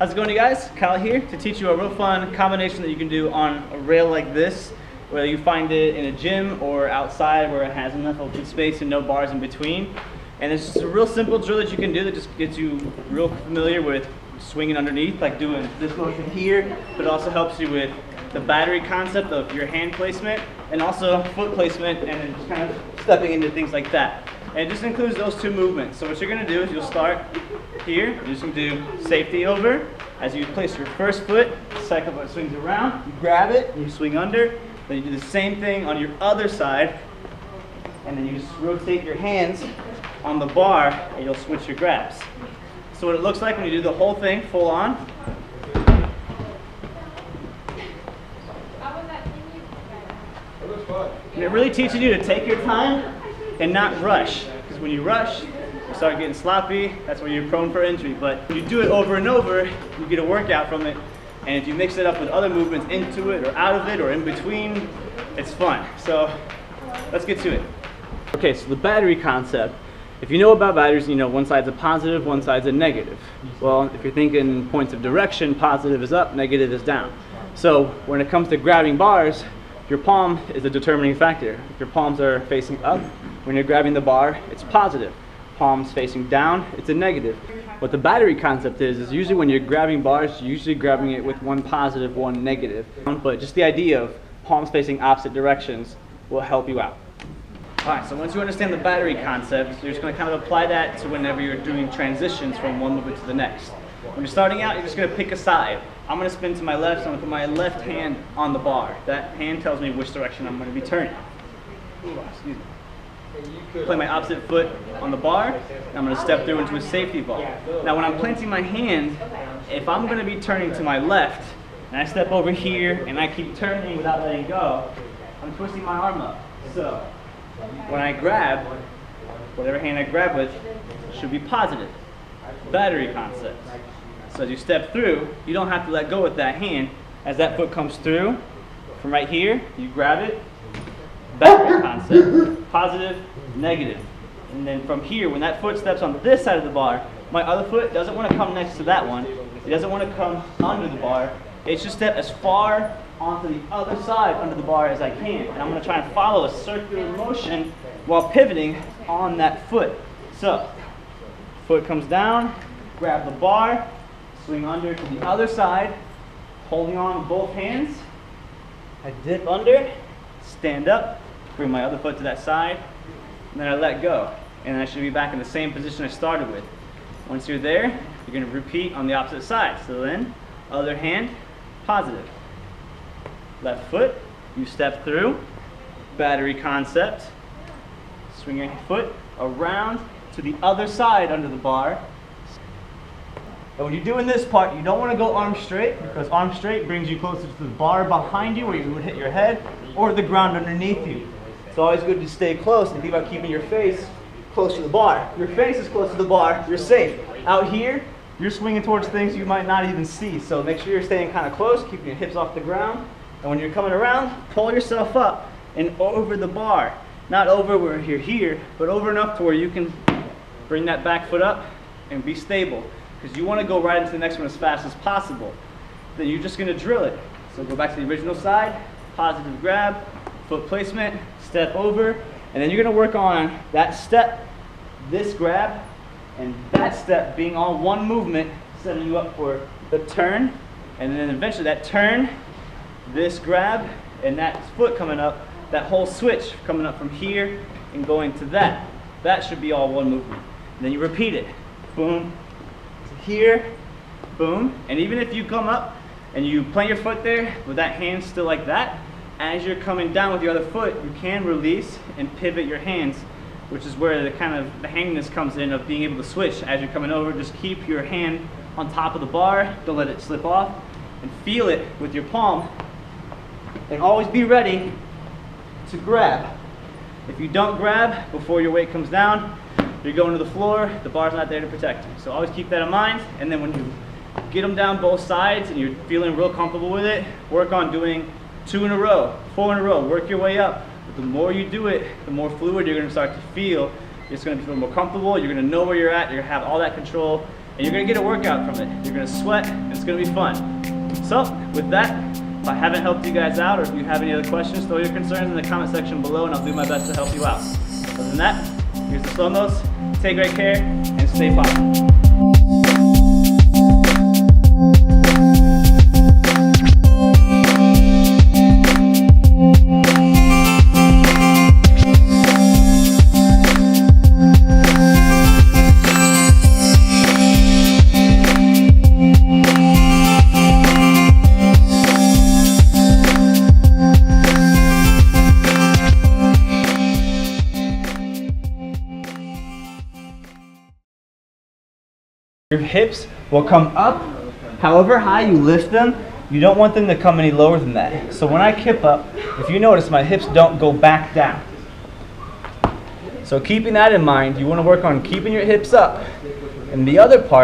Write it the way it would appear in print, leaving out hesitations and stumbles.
How's it going, you guys? Kyle here to teach you a real fun combination that you can do on a rail like this, whether you find it in a gym or outside where it has enough open space and no bars in between. And it's just a real simple drill that you can do that just gets you real familiar with swinging underneath, like doing this motion here, but also helps you with the battery concept of your hand placement and also foot placement and then just kind of stepping into things like that. And it just includes those two movements. So what you're going to do is you'll start here. You're just going to do safety over. As you place your first foot, second foot swings around, you grab it, and you swing under. Then you do the same thing on your other side, and then you just rotate your hands on the bar, and you'll switch your grabs. So what it looks like when you do the whole thing full on. And it really teaches you to take your time and not rush, because when you rush, you start getting sloppy. That's where you're prone for injury. But when you do it over and over, you get a workout from it. And if you mix it up with other movements into it or out of it or in between, it's fun. So let's get to it. Okay, so the battery concept. If you know about batteries, you know one side's a positive, one side's a negative. Well, if you're thinking points of direction, positive is up, negative is down. So when it comes to grabbing bars, your palm is a determining factor. If your palms are facing up, when you're grabbing the bar, it's positive. Palms facing down, it's a negative. What the battery concept is usually when you're grabbing bars, you're usually grabbing it with one positive, one negative. But just the idea of palms facing opposite directions will help you out. Alright, so once you understand the battery concept, you're just going to kind of apply that to whenever you're doing transitions from one movement to the next. When you're starting out, you're just going to pick a side. I'm going to spin to my left, so I'm going to put my left hand on the bar. That hand tells me which direction I'm going to be turning. Excuse me. Play my opposite foot on the bar, and I'm going to step through into a safety ball. Now when I'm planting my hand, if I'm going to be turning to my left, and I step over here, and I keep turning without letting go, I'm twisting my arm up. So when I grab, whatever hand I grab with should be positive. Battery concept. So as you step through, you don't have to let go with that hand. As that foot comes through, from right here, you grab it. Battery concept. Positive, negative. And then from here, when that foot steps on this side of the bar, my other foot doesn't want to come next to that one. It doesn't want to come under the bar. It should step as far onto the other side under the bar as I can. And I'm going to try and follow a circular motion while pivoting on that foot. So, foot comes down, grab the bar, swing under to the other side, holding on with both hands. I dip under, stand up, bring my other foot to that side, and then I let go. And I should be back in the same position I started with. Once you're there, you're going to repeat on the opposite side. So then, other hand, positive. Left foot, you step through, battery concept, swing your foot around to the other side under the bar. And when you're doing this part, you don't want to go arm straight, because arm straight brings you closer to the bar behind you where you would hit your head, or the ground underneath you. It's always good to stay close and think about keeping your face close to the bar. If your face is close to the bar, you're safe. Out here, you're swinging towards things you might not even see. So make sure you're staying kind of close, keeping your hips off the ground. And when you're coming around, pull yourself up and over the bar. Not over where you're here, but over enough to where you can bring that back foot up and be stable. Because you want to go right into the next one as fast as possible. Then you're just going to drill it. So go back to the original side, positive grab, foot placement, step over, and then you're going to work on that step, this grab, and that step being all one movement, setting you up for the turn, and then eventually that turn, this grab, and that foot coming up, that whole switch coming up from here and going to that. That should be all one movement. And then you repeat it. Boom, to here, boom, and even if you come up and you plant your foot there with that hand still like that, as you're coming down with your other foot, you can release and pivot your hands, which is where the kind of the hanginess comes in of being able to switch. As you're coming over, just keep your hand on top of the bar, don't let it slip off, and feel it with your palm, and always be ready to grab. If you don't grab before your weight comes down, you're going to the floor, the bar's not there to protect you. So always keep that in mind, and then when you get them down both sides and you're feeling real comfortable with it, work on doing 2 in a row, 4 in a row, work your way up. But the more you do it, the more fluid you're going to start to feel. It's going to feel more comfortable, you're going to know where you're at, you're going to have all that control, and you're gonna get a workout from it. You're gonna sweat, and it's gonna be fun. So with that, if I haven't helped you guys out, or if you have any other questions, throw your concerns in the comment section below and I'll do my best to help you out. Other than that, here's the slow notes. Take great care and stay positive. Your hips will come up, however high you lift them, you don't want them to come any lower than that. So when I kip up, if you notice, my hips don't go back down. So keeping that in mind, you want to work on keeping your hips up. And the other part